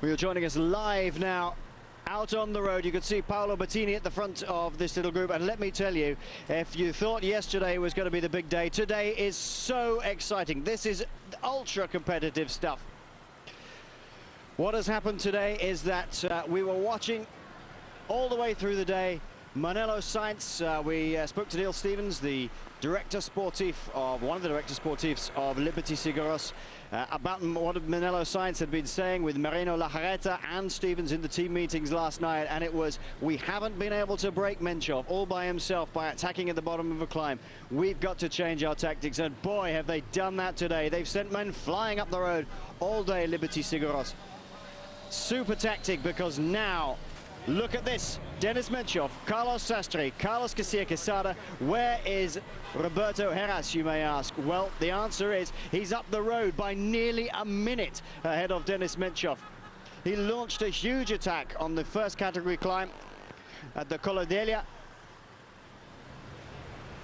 Well, you're joining us live now out on the road. You could see Paolo Bettini at the front of this little group, and let me tell you, if you thought yesterday was going to be the big day, today is so exciting. This is ultra competitive stuff. What has happened today is that we were watching all the way through the day Manolo Sainz. We spoke to Neil Stevens, the director sportif of one of the director sportifs of Liberty Seguros, about what Manolo Sainz had been saying with Marino Lajareta and Stevens in the team meetings last night, and it was, we haven't been able to break Menchov all by himself by attacking at the bottom of a climb. We've got to change our tactics, and boy, have they done that today. They've sent men flying up the road all day, Liberty Seguros. Super tactic, because now look at this. Denis Menchov, Carlos Sastre, Carlos Garcia Quesada. Where is Roberto Heras, you may ask? Well, the answer is he's up the road by nearly a minute ahead of Denis Menchov. He launched a huge attack on the first category climb at the Colo d'Elia,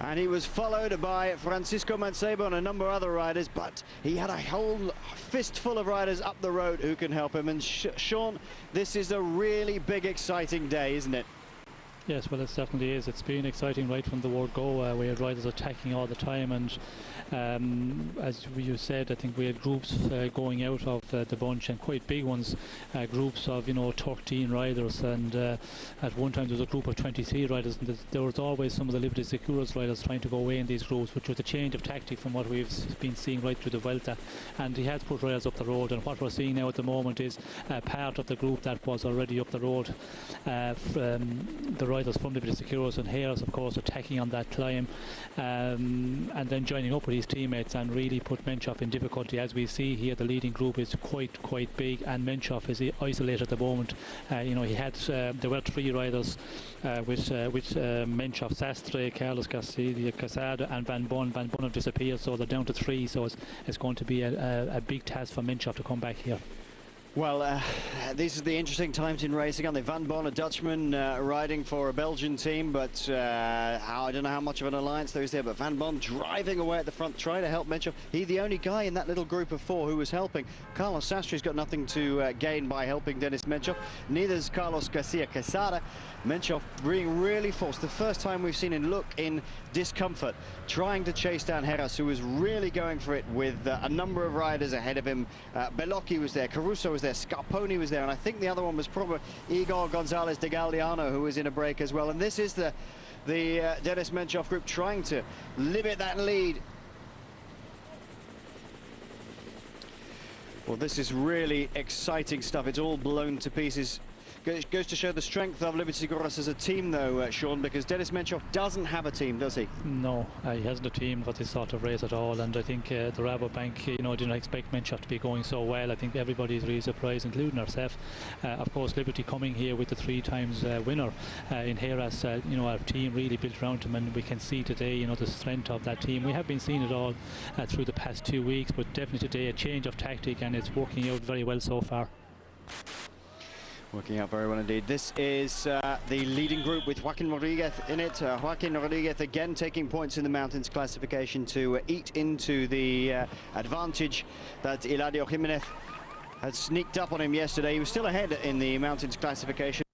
and he was followed by Francisco Mancebo and a number of other riders, but he had a whole fistful of riders up the road who can help him. And Sean, this is a really big, exciting day, isn't it? Yes, well, it definitely is. It's been exciting right from the word go. We had riders attacking all the time, and as you said, I think we had groups going out of the bunch, and quite big ones, groups of 13 riders, and at one time there was a group of 23 riders, and there was always some of the Liberty Seguros riders trying to go away in these groups, which was a change of tactic from what we've been seeing right through the Vuelta, and he has put riders up the road, and what we're seeing now at the moment is part of the group that was already up the road. The riders from Liberty Seguros and Heras, of course, attacking on that climb, and then joining up with his teammates and really put Menchov in difficulty. As we see here, the leading group is quite big, and Menchov is isolated at the moment. He had there were 3 riders with Menchov, Sastre, Carlos Garcia Quesada and Van Bon. Van Bon have disappeared, so they're down to 3, so it's going to be a big task for Menchov to come back here. Well, these are the interesting times in racing, aren't they? Van Bon, a Dutchman, riding for a Belgian team, but I don't know how much of an alliance there is there, but Van Bon driving away at the front, trying to help Menchov. He's the only guy in that little group of 4 who was helping. Carlos Sastre's got nothing to gain by helping Denis Menchov. Neither's Carlos Garcia Quesada. Menchov being really forced. The first time we've seen him look in discomfort, trying to chase down Heras, who was really going for it with a number of riders ahead of him. Bellocchi was there, Caruso was there, Scarponi was there, and I think the other one was probably Igor Gonzalez de Galdiano, who was in a break as well. And this is the Denis Menchov group trying to limit that lead. Well, this is really exciting stuff. It's all blown to pieces. Goes to show the strength of Liberty Seguros as a team, though, Sean, because Denis Menchov doesn't have a team, does he? No, he hasn't a team for this sort of race at all, and I think the Rabobank, didn't expect Menchov to be going so well. I think everybody's really surprised, including ourselves. Of course, Liberty coming here with the 3 times winner in Heras, our team really built around him, and we can see today, the strength of that team. We have been seeing it all through the past 2 weeks, but definitely today a change of tactic, and it's working out very well so far. Working out very well indeed. This is the leading group with Joaquin Rodriguez in it. Joaquin Rodriguez again taking points in the mountains classification to eat into the advantage that Eladio Jimenez had sneaked up on him yesterday. He was still ahead in the mountains classification.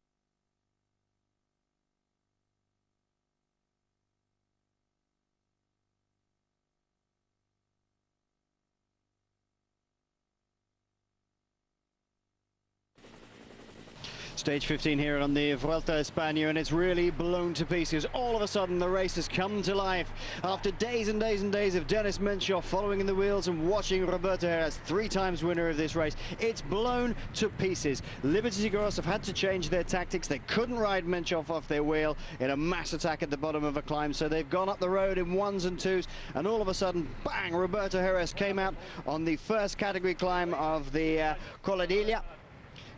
Stage 15 here on the Vuelta a España, and it's really blown to pieces. All of a sudden, the race has come to life. After days and days and days of Denis Menchov following in the wheels and watching Roberto Heras, 3 times winner of this race, it's blown to pieces. Liberty Seguros have had to change their tactics. They couldn't ride Menchov off their wheel in a mass attack at the bottom of a climb, so they've gone up the road in 1s and 2s, and all of a sudden, bang, Roberto Heras came out on the first category climb of the Colo d'Elia,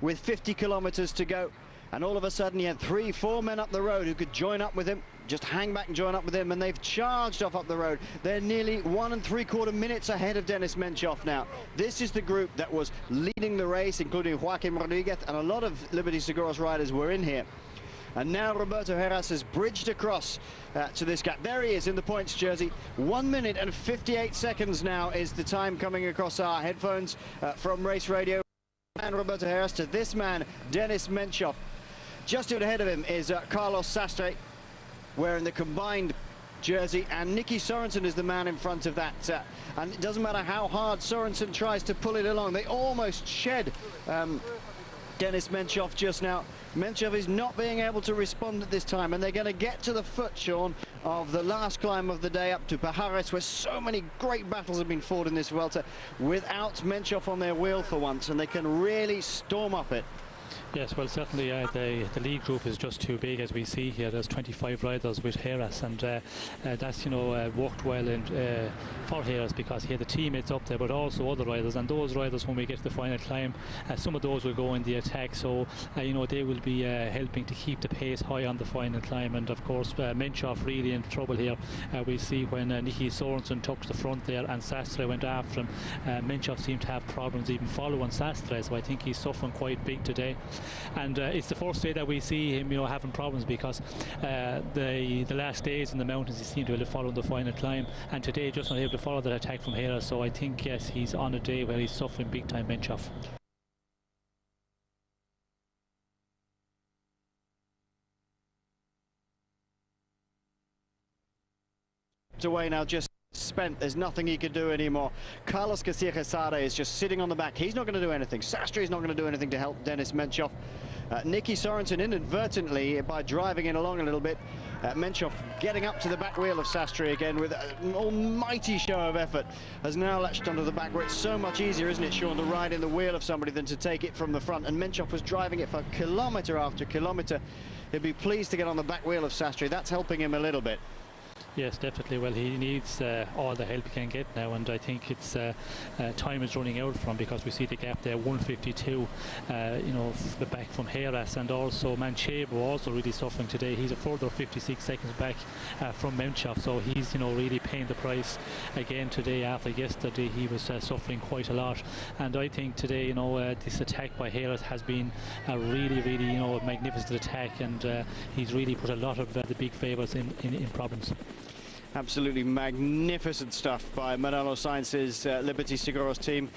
with 50 kilometers to go, and all of a sudden he had 3-4 men up the road who could join up with him, just hang back and join up with him, and they've charged off up the road. They're nearly 1 3/4 minutes ahead of Denis Menchov now. This is the group that was leading the race, including Joaquin Rodriguez, and a lot of Liberty Seguros riders were in here. And now Roberto Heras has bridged across to this gap. There he is in the points jersey. 1 minute and 58 seconds now is the time coming across our headphones from Race Radio. man, Roberto Heras, to this man, Denis Menchov. Just ahead of him is Carlos Sastre, wearing the combined jersey, and Nicky Sorensen is the man in front of that. And it doesn't matter how hard Sorensen tries to pull it along. They almost shed Denis Menchov just now. Menchov is not being able to respond at this time, and they're going to get to the foot, Sean, of the last climb of the day up to Pajares, where so many great battles have been fought in this Vuelta without Menchov on their wheel for once, and they can really storm up it. Yes, well, certainly the lead group is just too big, as we see here. There's 25 riders with Heras, and that's, you know, worked well for Heras, because he had the teammates up there, but also other riders. And those riders, when we get to the final climb, some of those will go in the attack. So, you know, they will be helping to keep the pace high on the final climb. And of course, Menchov really in trouble here. We see when Nicky Sorensen took to the front there and Sastre went after him. Menchov seemed to have problems even following Sastre, so I think he's suffering quite big today. And it's the first day that we see him, you know, having problems, because the last days in the mountains he seemed to be able to follow the final climb, and today just not able to follow that attack from Heras. So I think, yes, he's on a day where he's suffering big time, Menchov. Away now, just spent. There's nothing he can do anymore. Carlos Casilla is just sitting on the back. He's not going to do anything. Sastre is not going to do anything to help Denis Menchov. Nicky Sorensen inadvertently, by driving it along a little bit, Menchov getting up to the back wheel of Sastre again with an almighty show of effort, has now latched onto the back, where it's so much easier, isn't it, Sean, to ride in the wheel of somebody than to take it from the front. And Menchov was driving it for kilometre after kilometre. He'll be pleased to get on the back wheel of Sastre. That's helping him a little bit. Yes, definitely. Well, he needs all the help he can get now, and I think it's time is running out for him, because we see the gap there, 152, you know, the back from Heras, and also Menchov also really suffering today. He's a further 56 seconds back from Menchov, so he's, you know, really paying the price again today. After yesterday, he was suffering quite a lot, and I think today, you know, this attack by Heras has been a really, you know, magnificent attack, and he's really put a lot of the big favours in problems. Absolutely magnificent stuff by Manolo Sainz's Liberty Seguros team.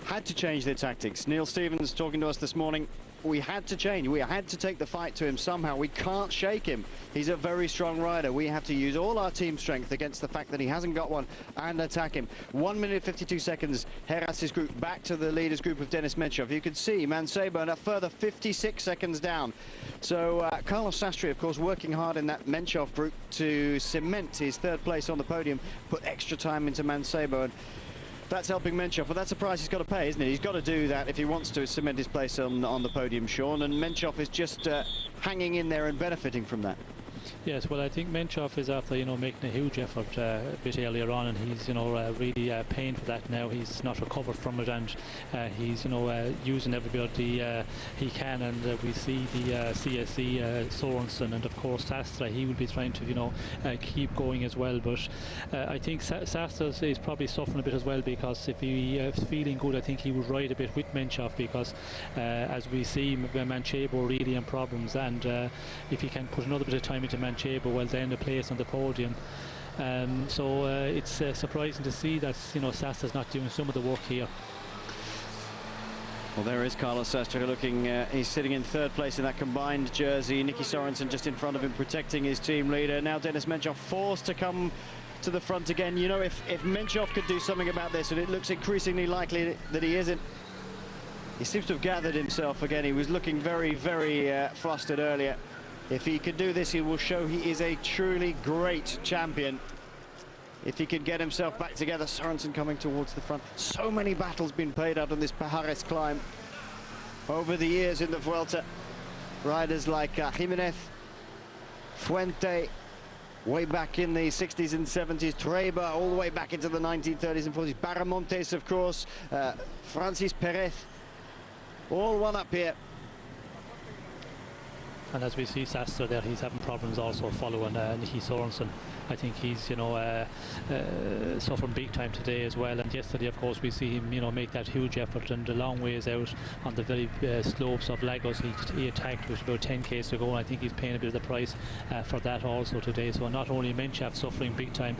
Had to change their tactics. Neil Stevens talking to us this morning. We had to change. We had to take the fight to him somehow. We can't shake him. He's a very strong rider. We have to use all our team strength against the fact that he hasn't got one and attack him. 1 minute 52 seconds. Heras' group back to the leaders group of Denis Menchov. You can see Mancebo and a further 56 seconds down. So Carlos Sastre, of course, working hard in that Menchov group to cement his third place on the podium, put extra time into Mancebo, and that's helping Menchov. But that's a price he's got to pay, isn't it? He's got to do that if he wants to cement his place on the podium, Sean, and Menchov is just hanging in there and benefiting from that. Yes, well, I think Menchov is after, you know, making a huge effort a bit earlier on, and he's, you know, really paying for that now. He's not recovered from it, and he's, you know, using everybody he can, and we see the CSE Sorensen, and of course Sastre. He will be trying to, you know, keep going as well, but I think Sastre is probably suffering a bit as well, because if he is feeling good, I think he would ride a bit with Menchov, because as we see, Menchov really in problems, and if he can put another bit of time into Menchov, well, then a place on the podium. So it's surprising to see that, you know, Sastre's not doing some of the work here. Well, there is Carlos Sastre looking, he's sitting in third place in that combined jersey. Nicky Sorensen just in front of him, protecting his team leader. Now Denis Menchov forced to come to the front again. You know, if Menchov could do something about this, and it looks increasingly likely that he isn't, he seems to have gathered himself again. He was looking very flustered earlier. If he can do this, he will show he is a truly great champion. If he can get himself back together. Sorensen coming towards the front. So many battles been played out on this Pajares climb over the years in the Vuelta. Riders like Jimenez, Fuente, way back in the 60s and 70s, Treba, all the way back into the 1930s and 40s. Barramontes, of course, Francis Perez, all one up here. And as we see Sastre there, he's having problems also following Nicky Sorensen. I think he's, you know, suffering big time today as well. And yesterday, of course, we see him, you know, make that huge effort, and a long ways out on the very slopes of Lagos. He attacked with about 10 k's to go, and I think he's paying a bit of the price for that also today. So not only Menchov suffering big time,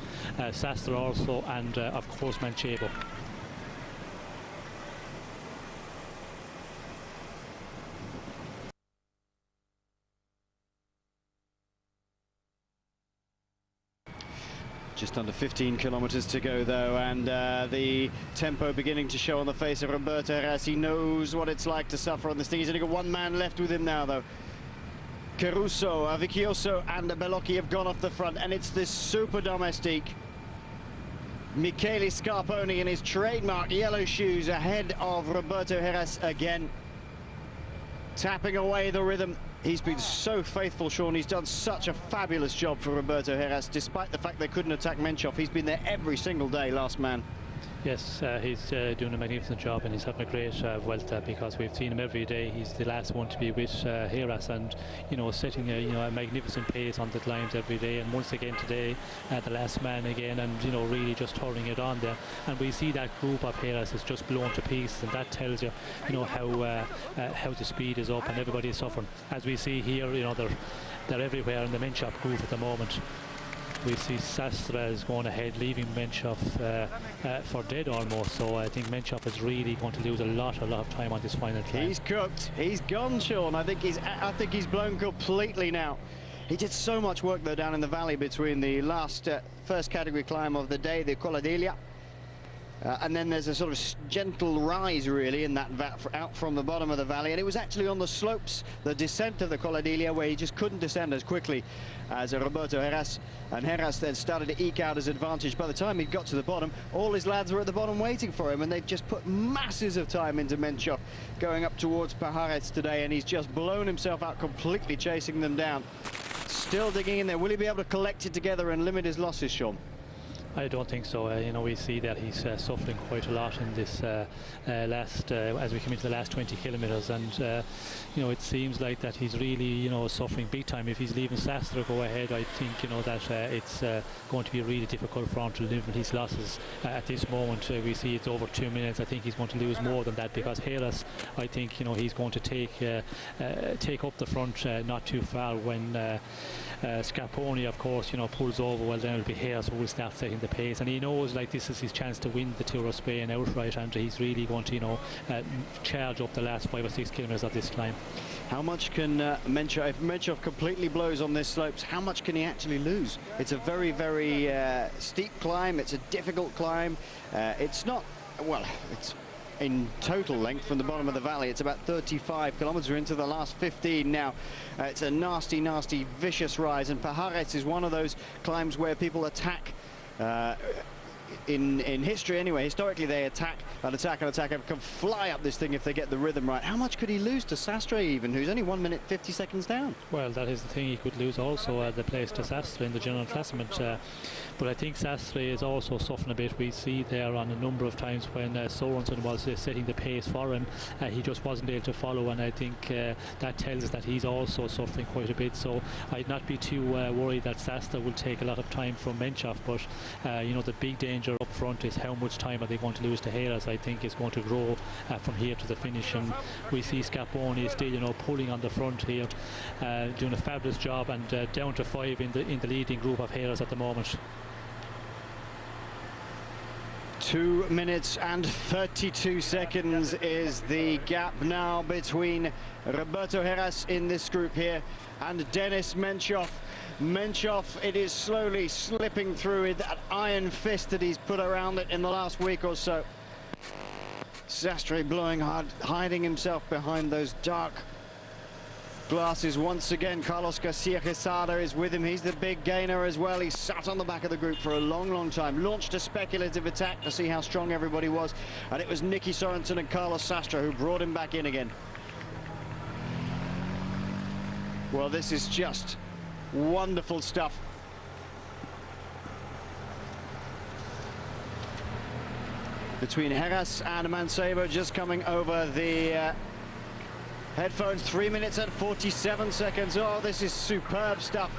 Sastre also, and of course Menchov. Just under 15 kilometers to go though, and the tempo beginning to show on the face of Roberto Heras. He knows what it's like to suffer on this thing. He's only got one man left with him now though. Caruso, Avicioso and Bellocchi have gone off the front, and it's this super domestique Michele Scarponi in his trademark yellow shoes ahead of Roberto Heras again, tapping away the rhythm. He's been so faithful, Sean. He's done such a fabulous job for Roberto Heras, despite the fact they couldn't attack Menchov. He's been there every single day, last man. Yes, he's doing a magnificent job, and he's having a great Vuelta, because we've seen him every day. He's the last one to be with Heras, and setting a magnificent pace on the climbs every day. And once again today, the last man again, and really just turning it on there. And we see that group of Heras is just blown to pieces, and that tells you, how the speed is up and everybody is suffering. As we see here, they're everywhere in the Menchov group at the moment. We see Sastre is going ahead, leaving Menchov for dead almost. So I think Menchov is really going to lose a lot of time on this final climb. He's cooked. He's gone, Sean. I think he's blown completely now. He did so much work though down in the valley between the last first category climb of the day, the Coladeglia. And then there's a sort of gentle rise really in that out from the bottom of the valley, and it was actually on the slopes, the descent of the Coladeglia, where he just couldn't descend as quickly as Roberto Heras, and Heras then started to eke out his advantage. By the time he got to the bottom, all his lads were at the bottom waiting for him, and they've just put masses of time into Menchov going up towards Pajares today, and he's just blown himself out completely, chasing them down. Still digging in there. Will he be able to collect it together and limit his losses, Sean? I don't think so. We see that he's suffering quite a lot in this as we come into the last 20 kilometers, and it seems like that he's really suffering big time. If he's leaving Sastre go ahead, I think that it's going to be really difficult for him to limit his losses at this moment. We see it's over 2 minutes. I think he's going to lose more than that, because Heras, I think he's going to take up the front not too far when Scarponi, of course, pulls over. Well, then it'll be Heras who will start setting the pace, and he knows like this is his chance to win the Tour of Spain outright, and he's really going to charge up the last 5 or 6 kilometers of this climb. How much can Menchov, if Menchov completely blows on this slopes, how much can he actually lose? It's a very, very steep climb. It's a difficult climb. It's not, well, it's in total length from the bottom of the valley, it's about 35 kilometers. We're into the last 15 now. It's a nasty, nasty, vicious rise, and Pajares is one of those climbs where people attack. In history anyway, historically they attack and attack and attack and can fly up this thing if they get the rhythm right. How much could he lose to Sastre even, who's only 1 minute 50 seconds down? Well, that is the thing, he could lose also the place to Sastre in the general classement, but I think Sastre is also suffering a bit. We see there on a number of times when Sorensen was setting the pace for him, he just wasn't able to follow, and I think that tells us that he's also suffering quite a bit. So I'd not be too worried that Sastre will take a lot of time from Menchov, but the big danger up front is how much time are they going to lose to Heras. I think is going to grow from here to the finish, and we see Scarponi still pulling on the front here, doing a fabulous job, and down to 5 in the leading group of Heras at the moment. 2 minutes and 32 seconds is the gap now between Roberto Heras in this group here and Denis Menchov. Menchov, it is slowly slipping through with that iron fist that he's put around it in the last week or so. Sastre blowing hard, hiding himself behind those dark glasses once again. Carlos Garcia Quesada is with him. He's the big gainer as well. He sat on the back of the group for a long, long time. Launched a speculative attack to see how strong everybody was, and it was Nicky Sorensen and Carlos Sastre who brought him back in again. Well, this is just wonderful stuff. Between Heras and Mancebo, just coming over the headphones, 3 minutes and 47 seconds. Oh, this is superb stuff.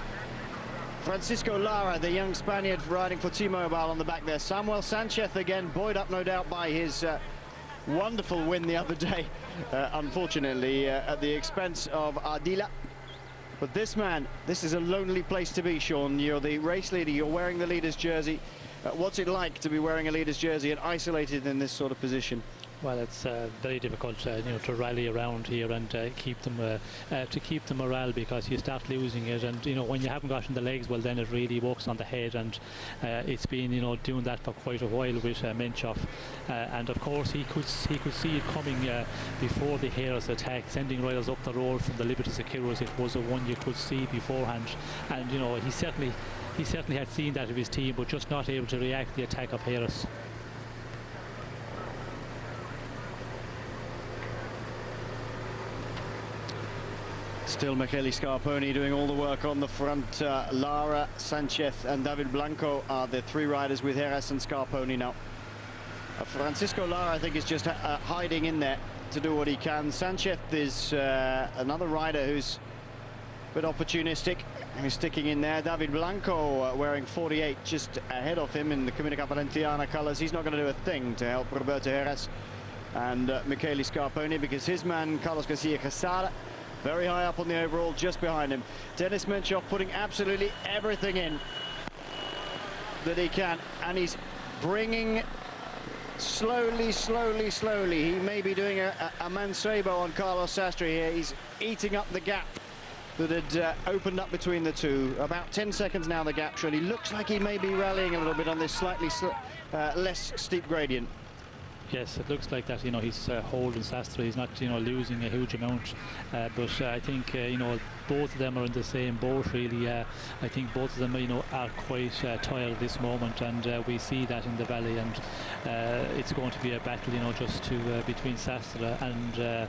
Francisco Lara, the young Spaniard riding for T-Mobile on the back there. Samuel Sanchez again, buoyed up no doubt by his wonderful win the other day, unfortunately at the expense of Ardila. But this man, this is a lonely place to be, Sean. You're the race leader, you're wearing the leader's jersey. What's it like to be wearing a leader's jersey and isolated in this sort of position? Well, it's very difficult, to rally around here and keep them to keep the morale, because you start losing it, and when you haven't gotten the legs, well, then it really works on the head, and it's been doing that for quite a while with Menchov, and of course he could see it coming before the Heras attack, sending riders up the road from the Liberty Securos. It was the one you could see beforehand, and he certainly had seen that of his team, but just not able to react to the attack of Heras. Still Michele Scarponi doing all the work on the front. Lara, Sanchez and David Blanco are the three riders with Heras and Scarponi now. Francisco Lara, I think, is just hiding in there to do what he can. Sanchez is another rider who's a bit opportunistic. He's sticking in there. David Blanco, wearing 48, just ahead of him in the Comunica Valenciana colours. He's not going to do a thing to help Roberto Heras and Michele Scarponi, because his man, Carlos Garcia Quesada, very high up on the overall, just behind him. Denis Menchov putting absolutely everything in that he can, and he's bringing slowly. He may be doing a mancebo on Carlos Sastre here. He's eating up the gap that had opened up between the two. About 10 seconds now, the gap surely. Looks like he may be rallying a little bit on this slightly less steep gradient. Yes, it looks like that. He's holding Sastre. He's not, losing a huge amount. But I think, both of them are in the same boat, really. I think both of them, are quite tired at this moment, and we see that in the valley. And it's going to be a battle, just between Sastre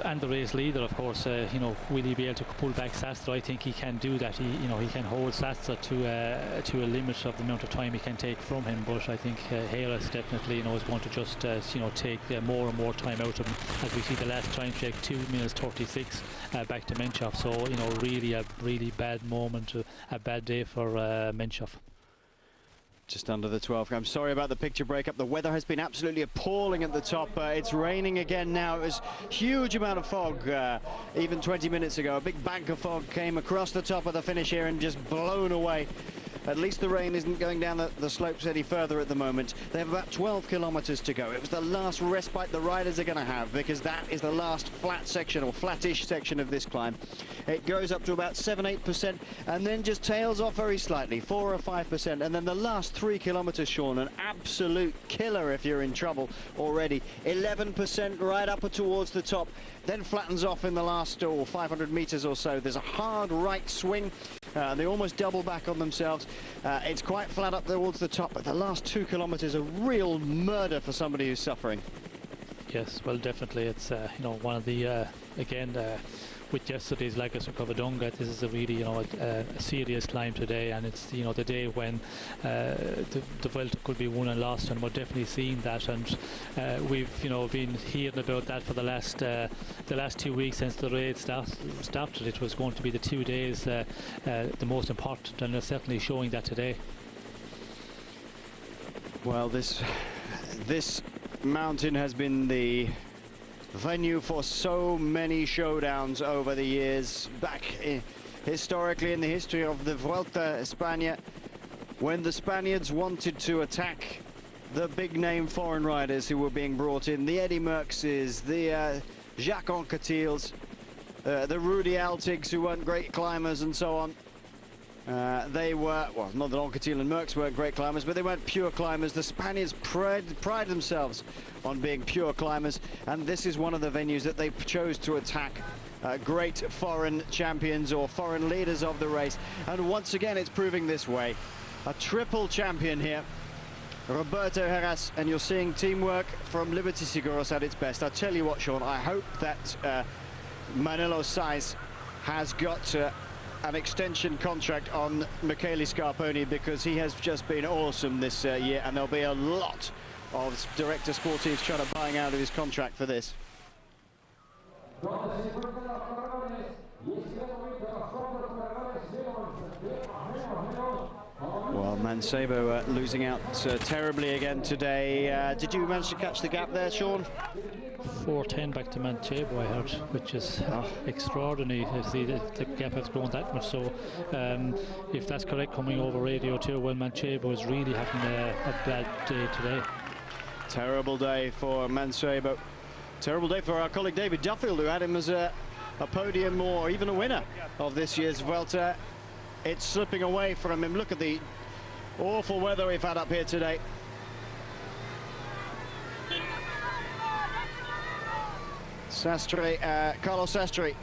and the race leader, of course. Will he be able to pull back Sastre? I think he can do that. He can hold Sastre to a limit of the amount of time he can take from him. But I think Heras definitely, is going to just take more and more time out of him. As we see the last time check, 2 minutes 36 back to Menchov. So really a bad moment, a bad day for Menchov. Just under the 12. I'm sorry about the picture breakup. The weather has been absolutely appalling at the top. It's raining again now. It was huge amount of fog even 20 minutes ago. A big bank of fog came across the top of the finish here and just blown away. At least the rain isn't going down the slopes any further at the moment. They have about 12 kilometers to go. It was the last respite the riders are going to have, because that is the last flat section, or flattish section of this climb. It goes up to about 7-8% and then just tails off very slightly, 4 or 5%. And then the last 3 kilometers, Sean, an absolute killer if you're in trouble already. 11% right up towards the top, then flattens off in the last 500 meters or so. There's a hard right swing. They almost double back on themselves. It's quite flat up towards the top, but the last 2 kilometers are real murder for somebody who's suffering. Yes, well, definitely. It's one of the again, with yesterday's Lagos of Covadonga, this is a really a serious climb today, and it's the day when the Vuelta could be won and lost, and we're definitely seeing that. And we've been hearing about that for the last 2 weeks since the race started. It was going to be the 2 days the most important, and they're certainly showing that today. Well, this mountain has been the venue for so many showdowns over the years. Back historically in the history of the Vuelta España, when the Spaniards wanted to attack the big name foreign riders who were being brought in, the Eddy Merckxes, the Jacques Anquetil's, the Rudy Altigs, who weren't great climbers and so on. They were, well, not that Anquetil and Merckx weren't great climbers, but they weren't pure climbers. The Spaniards pride themselves on being pure climbers, and this is one of the venues that they chose to attack great foreign champions or foreign leaders of the race. And once again, it's proving this way. A triple champion here, Roberto Heras, and you're seeing teamwork from Liberty Seguros at its best. I tell you what, Sean, I hope that Manolo Saiz has got an extension contract on Michele Scarponi, because he has just been awesome this year, and there'll be a lot of director sportifs trying to buy out of his contract for this. Well, Mancebo losing out terribly again today. Did you manage to catch the gap there, Sean? 4:10 back to Manchebo, I heard, which is extraordinary. I see the gap has grown that much. So if that's correct coming over radio too, well, Manchebo is really having a bad day today. Terrible day for Mansebo. Terrible day for our colleague David Duffield, who had him as a podium or even a winner of this year's Vuelta. It's slipping away from him. Look at the awful weather we've had up here today. Sastre, Carlos Sastre,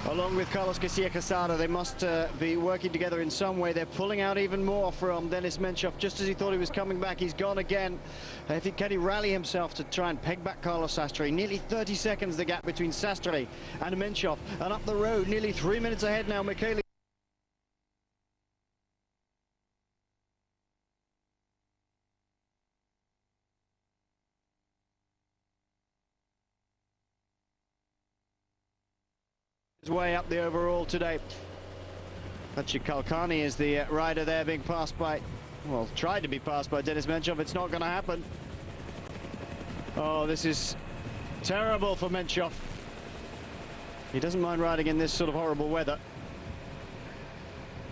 along with Carlos Garcia Quesada, they must be working together in some way. They're pulling out even more from Denis Menchov. Just as he thought he was coming back, he's gone again. Can he rally himself to try and peg back Carlos Sastre? Nearly 30 seconds the gap between Sastre and Menchov. And up the road, nearly 3 minutes ahead now, Michele way up the overall today. Kalkani is the rider there, being passed by, well, tried to be passed by Denis Menchov. It's not going to happen. Oh, this is terrible for Menchov. He doesn't mind riding in this sort of horrible weather.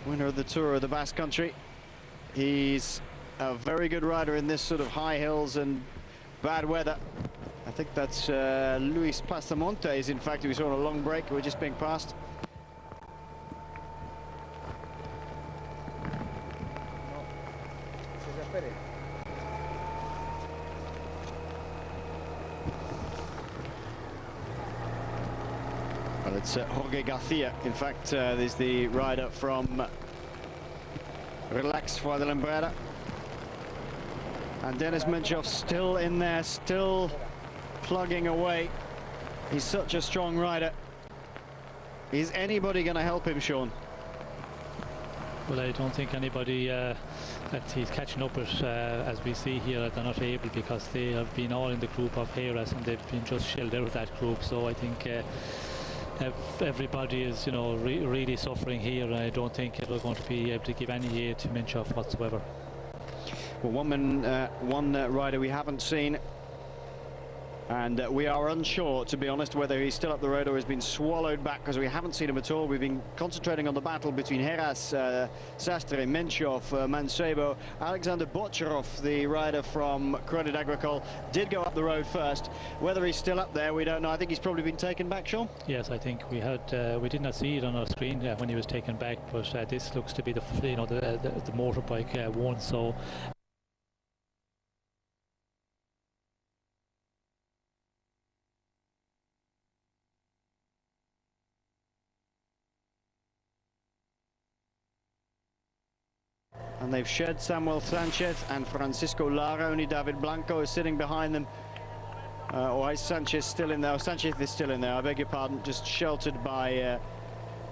Winner of the Tour of the Basque Country. He's a very good rider in this sort of high hills and bad weather. I think that's Luis Pasamontes, in fact, who we saw on a long break. We're just being passed. Well, it's Jorge Garcia. In fact, there's the rider from Relax Fuerteventura. And Denis Menchov still in there, still plugging away. He's such a strong rider. Is anybody going to help him, Sean? Well, I don't think anybody that he's catching up with, as we see here, they're not able, because they have been all in the group of Heras and they've been just shelled out of that group. So I think everybody is, you know, really suffering here, and I don't think they're going to be able to give any aid to Menchov whatsoever. Well, one rider we haven't seen, and we are unsure, to be honest, whether he's still up the road or has been swallowed back, because we haven't seen him at all. We've been concentrating on the battle between Heras, Sastre, Menchov, Mansebo. Alexander Bocharov, the rider from Credit Agricole, did go up the road first. Whether he's still up there, we don't know. I think he's probably been taken back, Sean. Yes, I think we did not see it on our screen when he was taken back, but this looks to be the motorbike one. So. And they've shed Samuel Sanchez and Francisco Lara. Only David Blanco is sitting behind them. Or is Sanchez still in there? Oh, Sanchez is still in there, I beg your pardon. Just sheltered by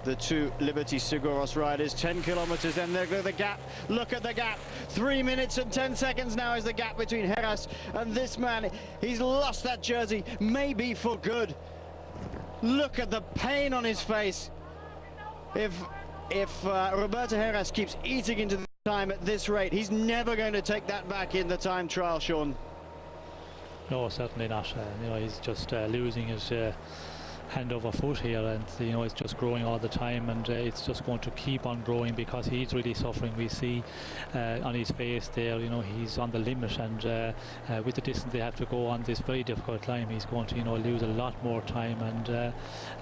the two Liberty Seguros riders. 10 kilometers, and there goes the gap. Look at the gap. 3 minutes and 10 seconds now is the gap between Heras and this man. He's lost that jersey, maybe for good. Look at the pain on his face. If Roberto Heras keeps eating into the time at this rate, he's never going to take that back in the time trial, Sean. No, certainly not. You know, he's just losing his hand over foot here, and you know, it's just growing all the time, and it's just going to keep on growing because he's really suffering. We see on his face there, you know, he's on the limit, and with the distance they have to go on this very difficult climb, he's going to, you know, lose a lot more time, and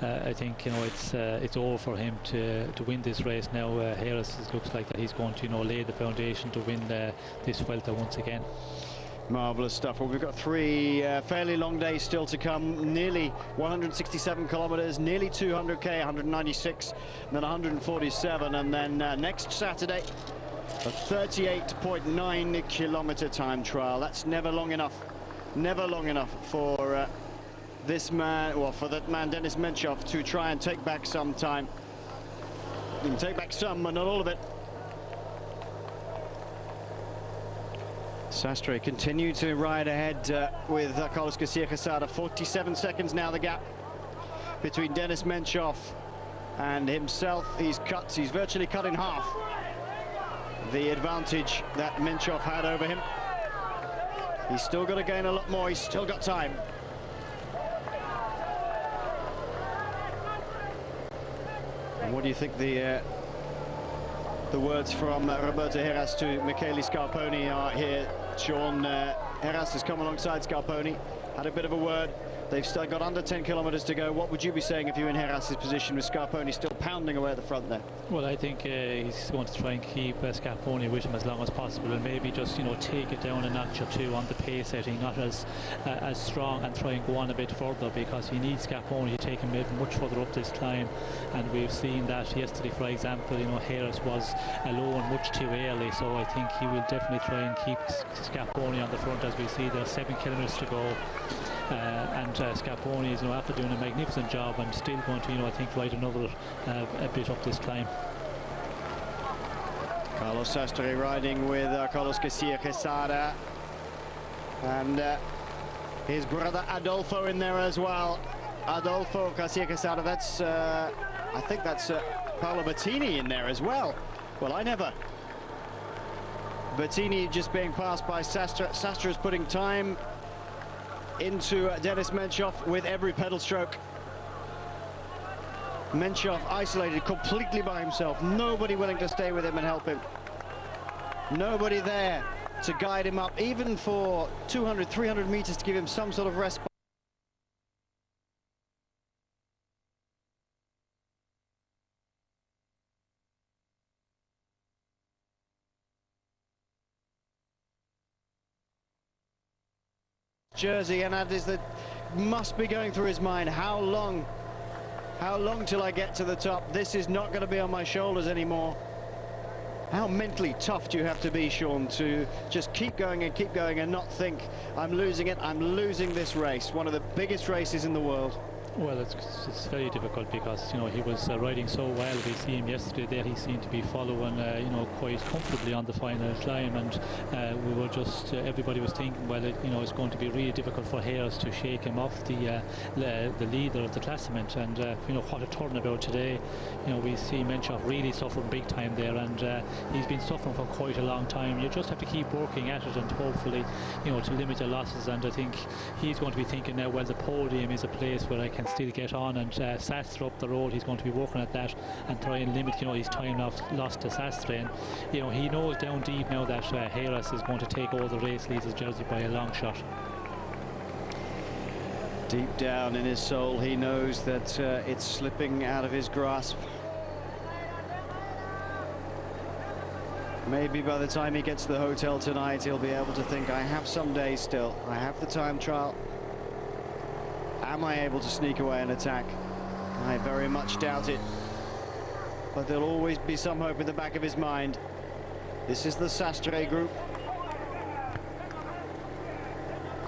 I think, you know, it's over for him to win this race now. Heras, it looks like that he's going to, you know, lay the foundation to win this Vuelta once again. Marvellous stuff. Well, we've got three fairly long days still to come. Nearly 167 kilometres, nearly 200k, 196, and then 147, and then next Saturday, a 38.9 kilometre time trial. That's never long enough. Never long enough for this man, or for that man Denis Menchov, to try and take back some time. He can take back some, but not all of it. Sastre continue to ride ahead with Carlos Garcia Quesada. 47 seconds now the gap between Denis Menchov and himself. He's virtually cut in half the advantage that Menchov had over him. He's still got to gain a lot more. He's still got time. And what do you think the words from Roberto Heras to Michele Scarponi are here, Sean? Heras has come alongside Scarponi, had a bit of a word. They've still got under 10 kilometres to go. What would you be saying if you were in Heras' position with Scarponi still pounding away at the front there? Well, I think he's going to try and keep Scarponi with him as long as possible, and maybe just, you know, take it down a notch or two on the pace setting, not as strong, and try and go on a bit further, because he needs Scarponi to take him much further up this climb. And we've seen that yesterday, for example. You know, Heras was alone much too early, so I think he will definitely try and keep Scarponi on the front. As we see, there's 7 kilometres to go. And Scarponi is, you know, after doing a magnificent job, and still going to, you know, I think ride another a bit up this climb. Carlos Sastre riding with Carlos Garcia Quesada, and his brother Adolfo in there as well. Adolfo Garcia Quesada, that's I think that's Paolo Bettini in there as well. Well, I never. Bettini just being passed by Sastre. Sastre is putting time into Denis Menchov with every pedal stroke. Menchov isolated completely by himself. Nobody willing to stay with him and help him. Nobody there to guide him up, even for 200, 300 meters, to give him some sort of respite. Jersey, and that is that must be going through his mind. How long till I get to the top? This is not going to be on my shoulders anymore. How mentally tough do you have to be, Sean, to just keep going and not think, I'm losing it, I'm losing this race, one of the biggest races in the world? Well, it's very difficult, because, you know, he was riding so well. We see him yesterday there, he seemed to be following, you know, quite comfortably on the final climb, and we were just, everybody was thinking, well, you know, it's going to be really difficult for Heras to shake him off the leader of the classement. And you know, what a turnabout today. You know, we see Menchov really suffering big time there, and he's been suffering for quite a long time. You just have to keep working at it, and hopefully, you know, to limit the losses. And I think he's going to be thinking now, well, the podium is a place where I can still get on, and Sastre up the road, he's going to be working at that and try and limit, you know, his time lost to Sastre. And you know, he knows down deep now that Heras is going to take over the race, leads his jersey by a long shot. Deep down in his soul, he knows that it's slipping out of his grasp. Maybe by the time he gets to the hotel tonight, he'll be able to think, I have some days still, I have the time trial. Am I able to sneak away and attack? I very much doubt it. But there'll always be some hope in the back of his mind. This is the Sastre group.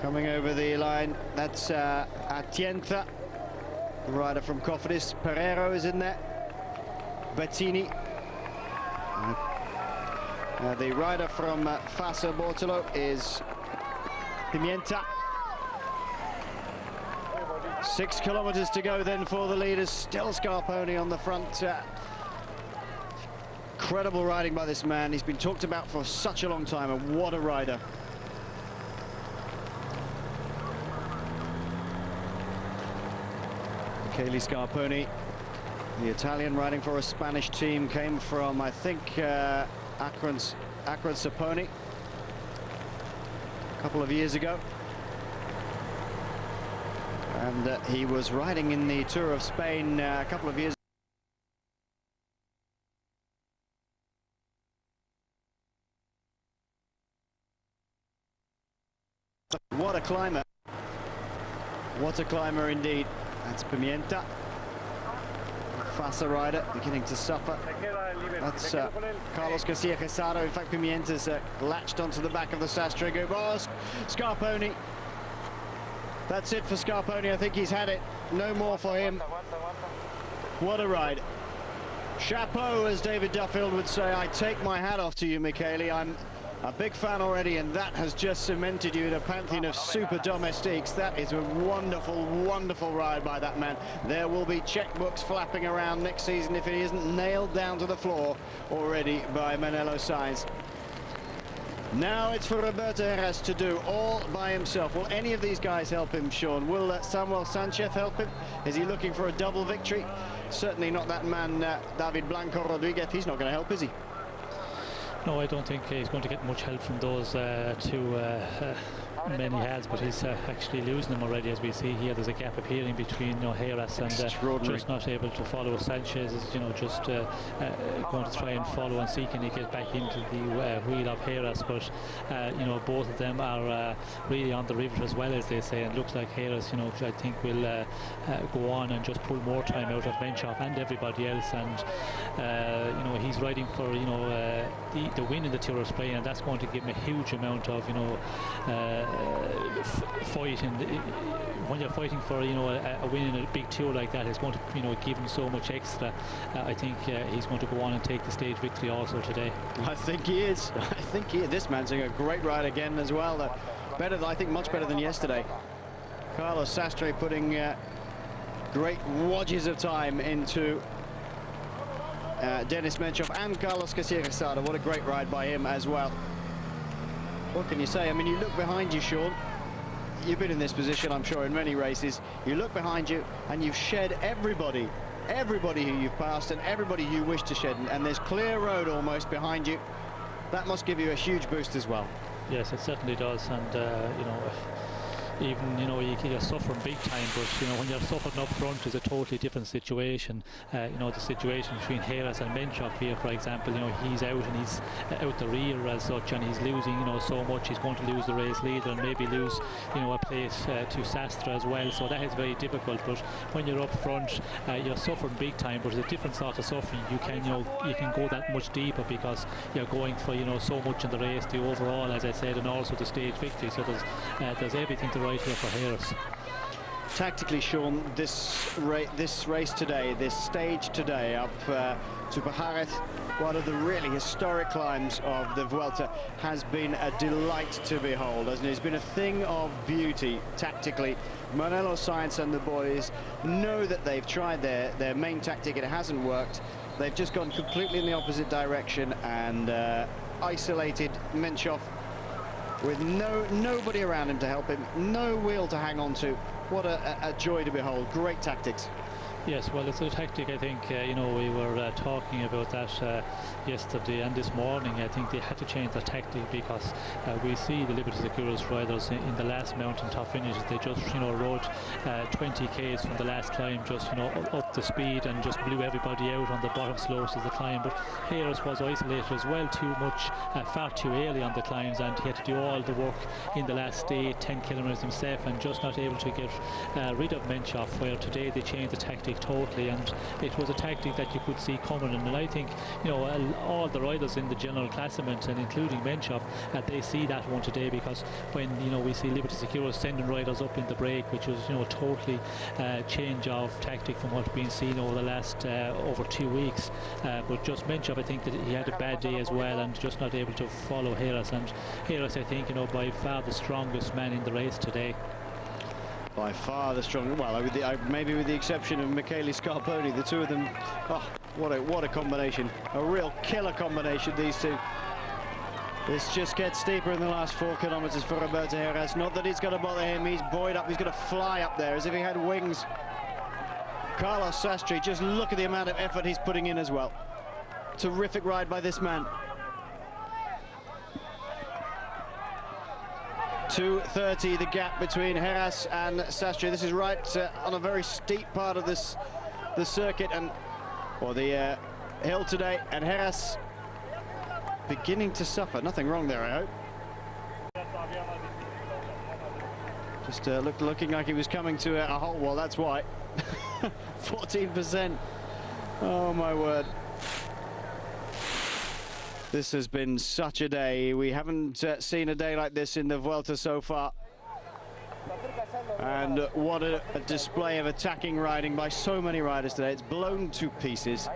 Coming over the line, that's Atienza, the rider from Cofidis. Pereiro is in there. Bettini. The rider from Fassa Bortolo is Pimienta. 6 kilometers to go then for the leaders. Still Scarponi on the front. Incredible riding by this man. He's been talked about for such a long time, and what a rider. Michele Scarponi, the Italian riding for a Spanish team, came from, I think, Acron Saponi a couple of years ago. And he was riding in the Tour of Spain a couple of years ago. What a climber. What a climber indeed. That's Pimienta. Fassa rider beginning to suffer. That's Carlos Garcia Quesada. In fact, Pimienta's latched onto the back of the Sastre group. Oh, Scarponi. That's it for Scarponi. I think he's had it. No more for him. What a ride. Chapeau, as David Duffield would say. I take my hat off to you, Michele. I'm a big fan already, and that has just cemented you in a pantheon of super domestiques. That is a wonderful, wonderful ride by that man. There will be checkbooks flapping around next season if he isn't nailed down to the floor already by Manello Sainz. Now it's for Roberto Heras to do all by himself. Will any of these guys help him, Sean? Will Samuel Sanchez help him? Is he looking for a double victory? Certainly not that man, David Blanco Rodriguez. He's not going to help, is he? No, I don't think he's going to get much help from those two many has, but he's actually losing them already, as we see here. There's a gap appearing between Heras and just not able to follow. Sanchez is just going to try and follow and see can he get back into the wheel of Heras, but both of them are really on the river as well, as they say, and looks like Heras I think will go on and just pull more time out of Menchov and everybody else, and he's riding for the win in the Tour of Spain, and that's going to give him a huge amount of fight. And when you're fighting for a win in a big tour like that, it's going to give him so much extra. I think he's going to go on and take the stage victory also today. I think he is. This man's doing a great ride again as well. I think much better than yesterday. Carlos Sastre putting great wadges of time into Denis Menchov and Carlos Casirasada. What a great ride by him as well. What can you say? I mean, you look behind you, Sean. You've been in this position, I'm sure, in many races. You look behind you and you've shed everybody who you've passed and everybody you wish to shed, and there's clear road almost behind you. That must give you a huge boost as well. Yes, it certainly does, and even you're suffering big time, but when you're suffering up front is a totally different situation. The situation between Heras and Menchov here, for example, he's out and he's out the rear as such, and he's losing so much. He's going to lose the race leader and maybe lose a place to Sastre as well, so that is very difficult. But when you're up front, you're suffering big time, but it's a different sort of suffering. You can go that much deeper because you're going for so much in the race, the overall, as I said, and also the stage victory. So there's everything to right here for Heras. Tactically, Sean, this race today, this stage today up to Pajares, one of the really historic climbs of the Vuelta, has been a delight to behold, hasn't it? It's been a thing of beauty tactically. Manolo Sainz and the boys know that they've tried their main tactic, it hasn't worked. They've just gone completely in the opposite direction and isolated Menchov with nobody around him to help him, no wheel to hang on to. What a joy to behold. Great tactics. Yes, well, it's a tactic. I think we were talking about that yesterday and this morning. I think they had to change the tactic because we see the Liberty Seguros riders in the last mountaintop finishes. They just rode 20 k's from the last climb, just up the speed and just blew everybody out on the bottom slopes of the climb. But Heras was isolated as well, too much, far too early on the climbs, and he had to do all the work in the last 10 kilometers himself, and just not able to get rid of Menchov. Where today they changed the tactic totally, and it was a tactic that you could see coming. And I think all the riders in the general classement, and including Menchov, they see that one today, because when we see Liberty Seguros sending riders up in the break, which was totally change of tactic from what's been seen over the last over 2 weeks. But just Menchov, I think that he had a bad day as well, and just not able to follow Heras. And Heras, I think by far the strongest man in the race today. By far the strongest. Well, maybe with the exception of Michele Scarponi, the two of them. Oh, what a combination! A real killer combination, these two. This just gets steeper in the last 4 kilometers for Roberto Heras. Not that it's going to bother him. He's buoyed up. He's going to fly up there as if he had wings. Carlos Sastre, just look at the amount of effort he's putting in as well. Terrific ride by this man. 2:30 the gap between Heras and Sastre. This is right on a very steep part of the circuit or the hill today, and Heras beginning to suffer. Nothing wrong there, I hope. Just looking like he was coming to a hole. Well, that's why. 14%. Oh my word. This has been such a day. We haven't seen a day like this in the Vuelta so far. And what a display of attacking riding by so many riders today. It's blown to pieces.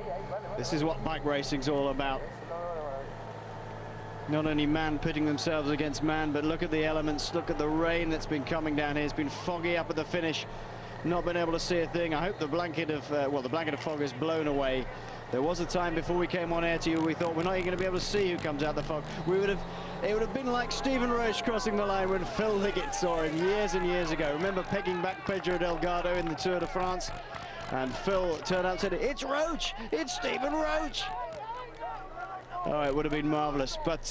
This is what bike racing's all about. Not only man pitting themselves against man, but look at the elements. Look at the rain that's been coming down here. It's been foggy up at the finish. Not been able to see a thing. I hope the blanket of fog is blown away. There was a time before we came on air to you, we thought we're not even going to be able to see who comes out the fog. It would have been like Stephen Roche crossing the line when Phil Liggett saw him years and years ago. Remember pegging back Pedro Delgado in the Tour de France? And Phil turned out and said, "It's Roche! It's Stephen Roche!" Oh, it would have been marvellous. But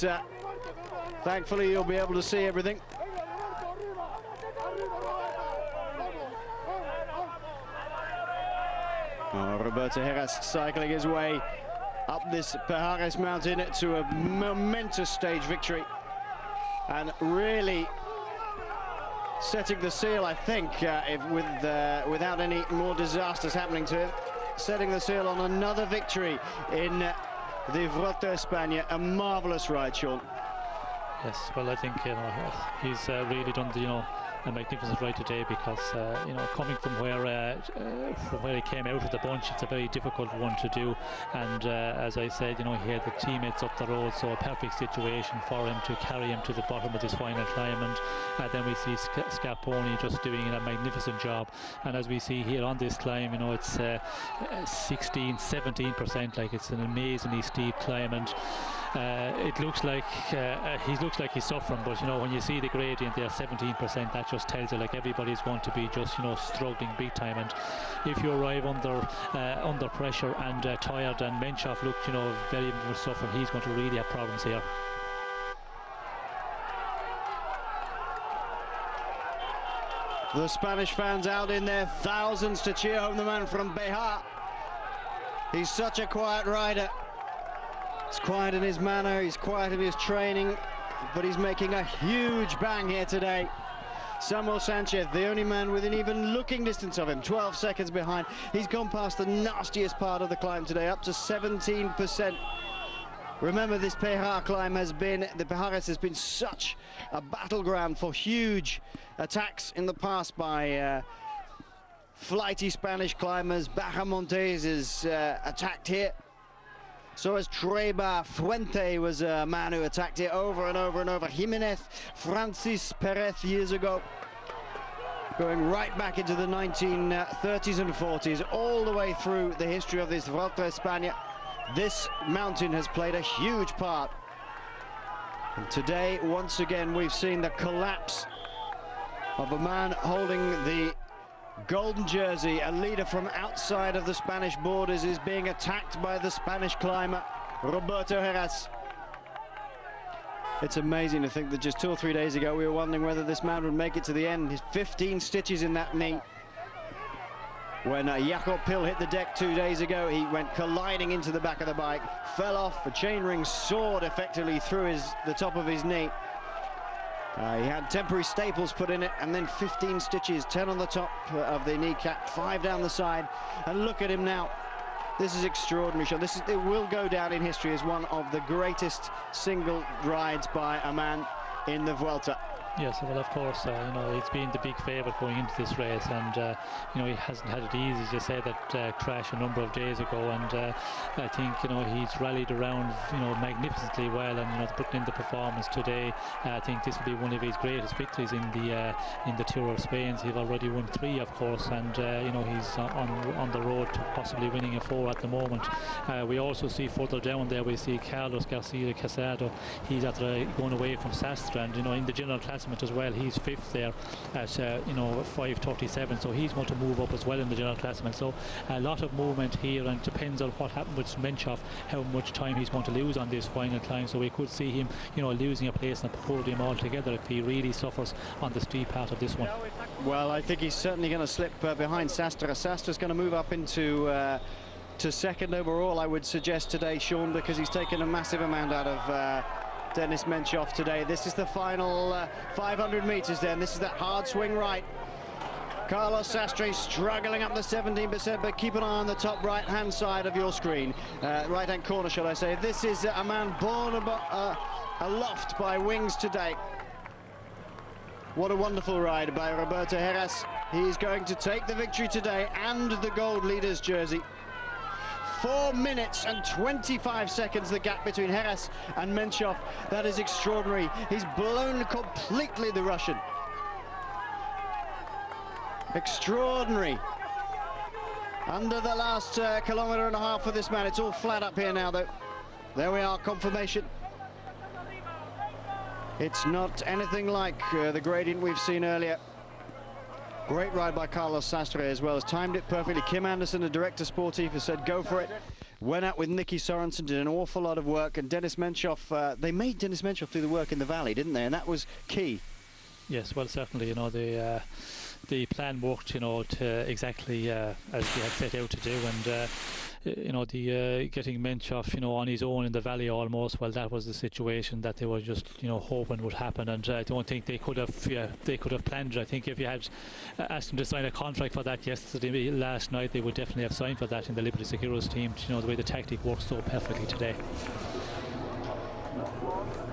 thankfully, you'll be able to see everything. Roberto Heras cycling his way up this Pajares mountain to a momentous stage victory, and really setting the seal, I think, without any more disasters happening to him, setting the seal on another victory in the Vuelta a España. A marvellous ride, Sean. Yes, well, I think he's really done the a magnificent ride today, because coming from where he came out of the bunch, it's a very difficult one to do, and as I said, he had the teammates up the road, so a perfect situation for him to carry him to the bottom of this final climb. And then we see Scarponi just doing a magnificent job, and as we see here on this climb, it's 16-17%, like it's an amazingly steep climb, and it looks like he's suffering, but when you see the gradient there, 17%, that just tells you like everybody's going to be just struggling big time. And if you arrive under pressure and tired, and Menchov looked very much suffering, he's going to really have problems here. The Spanish fans out in their thousands to cheer home the man from Bejar. He's such a quiet rider. He's quiet in his manner, he's quiet in his training, but he's making a huge bang here today. Samuel Sanchez, the only man within even looking distance of him, 12 seconds behind. He's gone past the nastiest part of the climb today, up to 17%. Remember, this Pajares climb has been such a battleground for huge attacks in the past by flighty Spanish climbers. Bajamontes is attacked here. So as Treba Fuente was a man who attacked it over and over and over. Jimenez, Francis Perez years ago. Going right back into the 1930s and 40s, all the way through the history of this Vuelta a España. This mountain has played a huge part. And today, once again, we've seen the collapse of a man holding the golden jersey. A leader from outside of the Spanish borders is being attacked by the Spanish climber, Roberto Heras. It's amazing to think that just 2 or 3 days ago we were wondering whether this man would make it to the end. His 15 stitches in that knee. When Jakob Pill hit the deck 2 days ago, he went colliding into the back of the bike, fell off, the chainring soared effectively through the top of his knee. He had temporary staples put in it, and then 15 stitches, 10 on the top of the kneecap, 5 down the side. And look at him now. This is extraordinary. It will go down in history as one of the greatest single rides by a man in the Vuelta. Yes, well, of course, he's been the big favourite going into this race, and he hasn't had it easy. As you said, that crash a number of days ago, and I think he's rallied around magnificently well, and putting in the performance today. I think this will be one of his greatest victories in the Tour of Spain. He's already won 3, of course, and he's on the road to possibly winning a 4 at the moment. We also see further down there, we see Carlos Garcia Casado. He's after going away from Sastre, and in the general class as well, he's 5th there at 5:37, so he's going to move up as well in the general classement. So a lot of movement here, and depends on what happens with Menchov, how much time he's going to lose on this final climb. So we could see him losing a place in the podium altogether if he really suffers on the steep part of this one. Well, I think he's certainly going to slip behind Sastre. Sastre's going to move up into to 2nd overall, I would suggest today, Sean, because he's taken a massive amount out of Denis Menchov today. This is the final 500 meters then. This is that hard swing right. Carlos Sastre struggling up the 17%, but keep an eye on the top right-hand side of your screen. Right-hand corner, shall I say. This is a man born aloft by wings today. What a wonderful ride by Roberto Heras. He's going to take the victory today and the gold leader's jersey. 4 minutes and 25 seconds the gap between Heras and Menchov. That is extraordinary. He's blown completely the Russian. Extraordinary. Under the last kilometre and a half for this man. It's all flat up here now, though. There we are, confirmation. It's not anything like the gradient we've seen earlier. Great ride by Carlos Sastre as well, has timed it perfectly. Kim Anderson, the director sportif, has said go for it. Went out with Nicky Sorensen, did an awful lot of work, and Denis Menchov, they made Denis Menchov do the work in the valley, didn't they? And that was key. Yes, well, certainly, the plan worked, to exactly as we had set out to do, and the getting Menchov, on his own in the valley almost. Well, that was the situation that they were just, hoping would happen, and I don't think they could have planned it. I think if you had asked them to sign a contract for that last night, they would definitely have signed for that in the Liberty Securos team. The way the tactic works so perfectly today.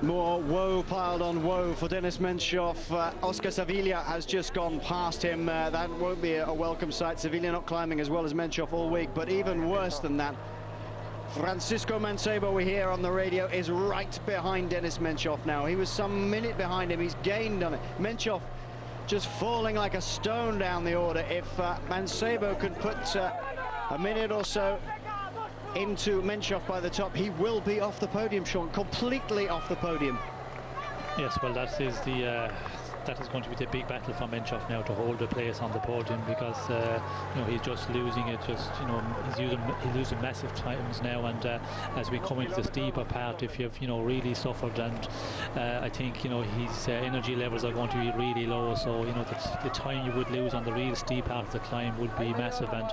More woe piled on woe for Denis Menchov. Oscar Sevilla has just gone past him. That won't be a welcome sight. Sevilla not climbing as well as Menchov all week, but even worse than that, Francisco Mancebo, we hear on the radio, is right behind Denis Menchov now. He was some minute behind him. He's gained on it. Menchov just falling like a stone down the order. If Mancebo could put a minute or so into Menchov by the top, he will be off the podium, Sean, completely off the podium. Yes, well, that is going to be the big battle for Menchov now, to hold the place on the podium, because he's just losing it. He's losing massive times now, and as we come into the steeper part, if you've really suffered, and I think his energy levels are going to be really low. So the time you would lose on the real steep part of the climb would be massive. And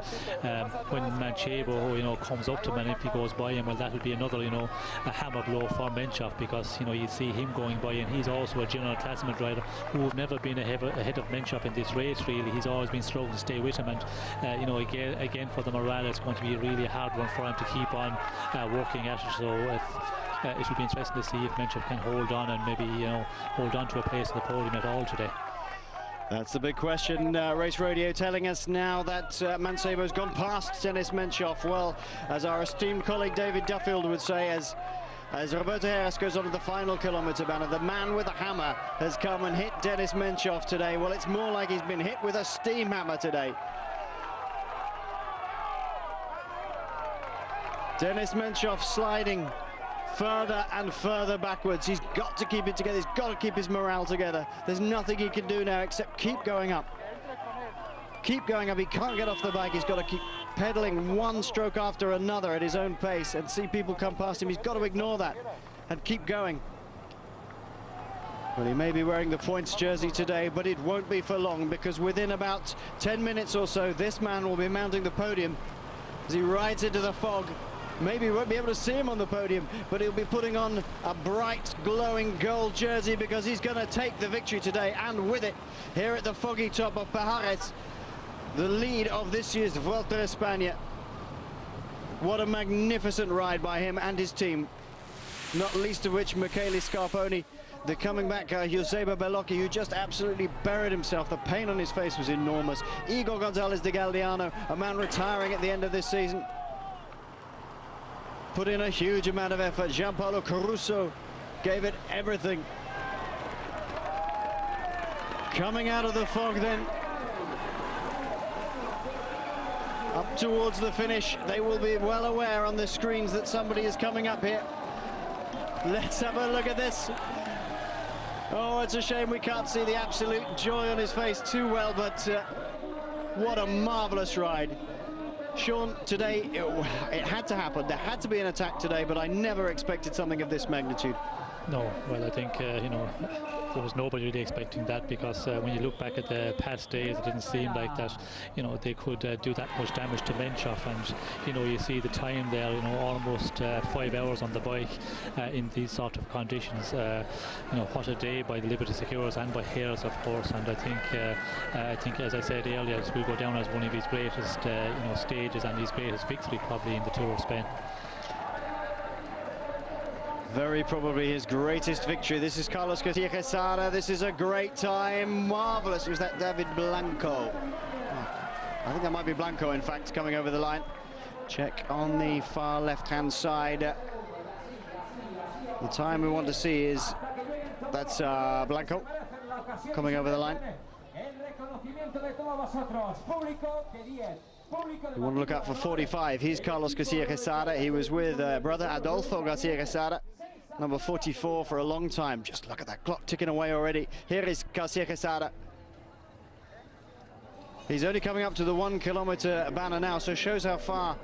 when Manchebo comes up to him, and if he goes by him, well, that will be another a hammer blow for Menchov, because you see him going by, and he's also a general classement rider who've never been ahead of Menchov in this race. Really, he's always been struggling to stay with him, and again for the morale, it's going to be a really hard one for him to keep on working at it. So it will be interesting to see if Menchov can hold on, and maybe hold on to a place on the podium at all today. That's the big question. Race Radio telling us now that Mancebo's gone past Denis Menchov. Well, as our esteemed colleague David Duffield would say, as Roberto Heras goes on to the final kilometre banner, the man with a hammer has come and hit Denis Menchov today. Well, it's more like he's been hit with a steam hammer today. Denis Menchov sliding further and further backwards. He's got to keep it together. He's got to keep his morale together. There's nothing he can do now except keep going up. Keep going up. He can't get off the bike. He's got to keep pedaling one stroke after another at his own pace, and see people come past him. He's got to ignore that and keep going. Well, he may be wearing the points jersey today, but it won't be for long, because within about 10 minutes or so, this man will be mounting the podium as he rides into the fog. Maybe we won't be able to see him on the podium, but he'll be putting on a bright, glowing gold jersey, because he's going to take the victory today, and with it, here at the foggy top of Pajares, the lead of this year's Vuelta a España. What a magnificent ride by him and his team, not least of which Michele Scarponi, the coming back Joseba Bellocchi, who just absolutely buried himself. The pain on his face was enormous. Igor Gonzalez de Galdeano, a man retiring at the end of this season, put in a huge amount of effort. Gianpaolo Caruso gave it everything. Coming out of the fog then, up towards the finish. They will be well aware on the screens that somebody is coming up here. Let's have a look at this. Oh, it's a shame we can't see the absolute joy on his face too well, but what a marvellous ride. Sean, today it had to happen. There had to be an attack today, but I never expected something of this magnitude. No, well, I think there was nobody really expecting that, because when you look back at the past days, it didn't seem like that they could do that much damage to Menchov, and you see the time there, almost 5 hours on the bike in these sort of conditions. What a day by the Liberty Securos and by Heras, of course. And I think as I said earlier, this will go down as one of his greatest stages and his greatest victory probably in the Tour of Spain. Very probably his greatest victory. This is Carlos Garcia Quesada. This is a great time. Marvellous. Was that David Blanco? I think that might be Blanco, in fact, coming over the line. Check on the far left-hand side. The time we want to see is, that's Blanco coming over the line. You want to look out for 45. He's Carlos Garcia Quesada. He was with brother Adolfo Garcia Quesada, number 44 for a long time. Just look at that clock ticking away already. Here is Garcia Quesada. He's only coming up to the 1 kilometer banner now, so shows how far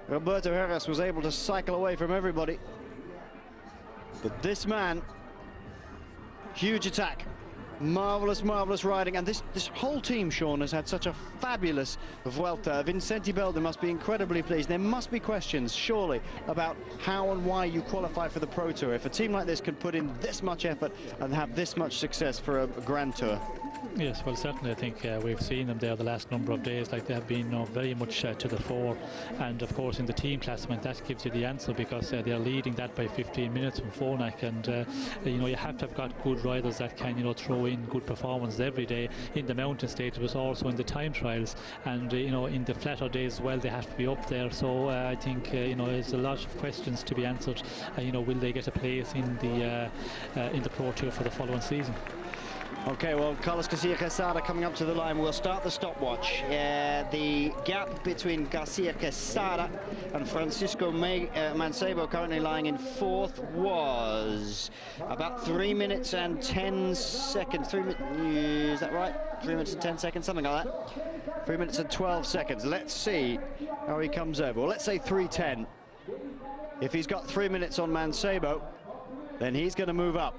Roberto Heras was able to cycle away from everybody. But this man, huge attack. Marvellous, marvellous riding, and this whole team, Sean, has had such a fabulous Vuelta. Vincenti Belda must be incredibly pleased. There must be questions, surely, about how and why you qualify for the Pro Tour. If a team like this can put in this much effort and have this much success for a Grand Tour. Yes, well, certainly I think we've seen them there the last number of days, like they have been very much to the fore, and of course in the team classement that gives you the answer, because they're leading that by 15 minutes from Phonak, and you have to have got good riders that can throw in good performances every day in the mountain stage, but also in the time trials, and in the flatter days as well they have to be up there. So I think there's a lot of questions to be answered. Will they get a place in the Pro Tour for the following season? Okay, well, Carlos Garcia Quesada coming up to the line. We'll start the stopwatch. The gap between Garcia Quesada and Francisco Mancebo, currently lying in fourth, was about 3 minutes and 10 seconds. Is that right? 3 minutes and 10 seconds, something like that. 3 minutes and 12 seconds. Let's see how he comes over. Well, let's say 3:10. If he's got 3 minutes on Mancebo, then he's going to move up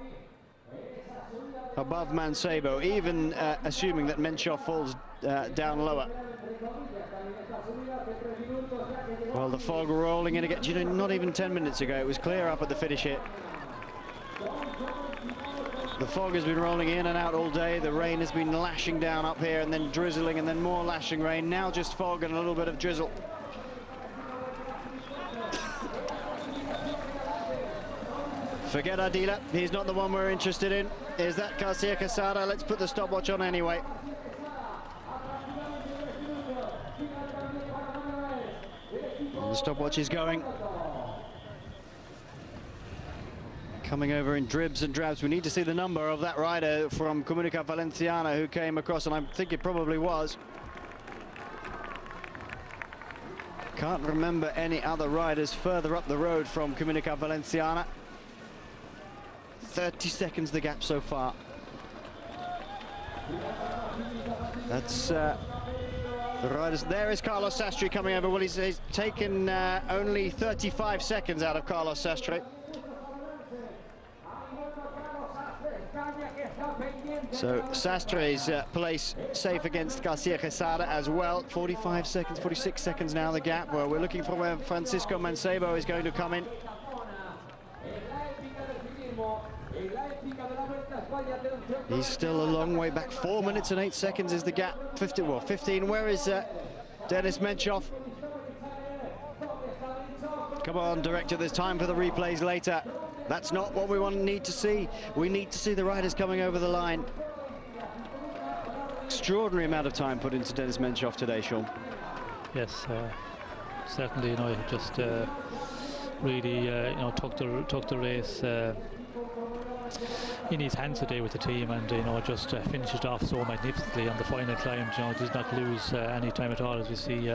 above Mancebo, even assuming that Menchov falls down lower. Well, the fog rolling in again. Not even 10 minutes ago it was clear up at the finish here. The fog has been rolling in and out all day. The rain has been lashing down up here and then drizzling and then more lashing rain. Now just fog and a little bit of drizzle. Forget Ardila, he's not the one we're interested in. Is that Garcia Quesada? Let's put the stopwatch on anyway. And the stopwatch is going. Coming over in dribs and drabs. We need to see the number of that rider from Comunica Valenciana who came across, and I think it probably was. Can't remember any other riders further up the road from Comunica Valenciana. 30 seconds the gap so far. That's the riders. There is Carlos Sastre coming over. Well, he's taken only 35 seconds out of Carlos Sastre. So Sastre's place safe against Garcia Quesada as well. 45 seconds, 46 seconds now the gap. Well, we're looking for where Francisco Mancebo is going to come in. He's still a long way back. 4 minutes and 8 seconds is the gap. 15. Where is Denis Menchov? Come on, director, there's time for the replays later. That's not what we need to see. We need to see the riders coming over the line. Extraordinary amount of time put into Denis Menchov today, Sean. Yes, certainly. Just really, took the race in his hands today with the team, and just finished it off so magnificently on the final climb. Does not lose any time at all, as we see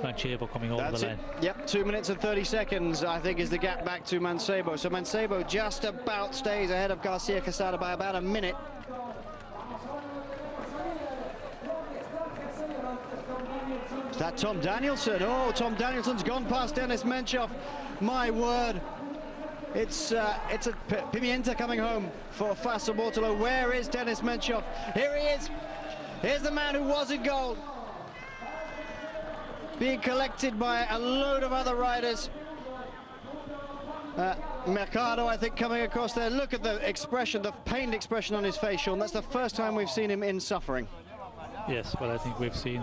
Menchov coming over the line. Yep, 2 minutes and 30 seconds, I think, is the gap back to Mancebo. So Mancebo just about stays ahead of Garcia Quesada by about a minute. Is that Tom Danielson? Oh, Tom Danielson's gone past Denis Menchov. My word. It's a Pimienta coming home for Fassa Bortolo. Where is Denis Menchov? Here he is. Here's the man who was in goal, being collected by a load of other riders. Mercado, I think, coming across there. Look at the expression, the pained expression on his face, Sean. That's the first time we've seen him in suffering. Yes, well, I think we've seen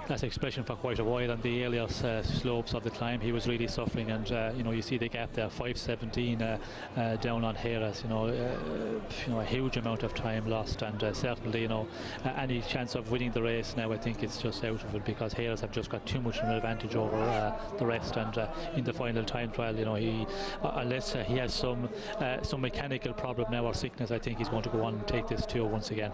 that expression for quite a while on the earlier slopes of the climb. He was really suffering, and you see the gap there, 5:17 down on Heras. A huge amount of time lost, and certainly any chance of winning the race now, I think it's just out of it, because Heras have just got too much of an advantage over the rest, and in the final time trial, he unless he has some mechanical problem now or sickness, I think he's going to go on and take this tour once again.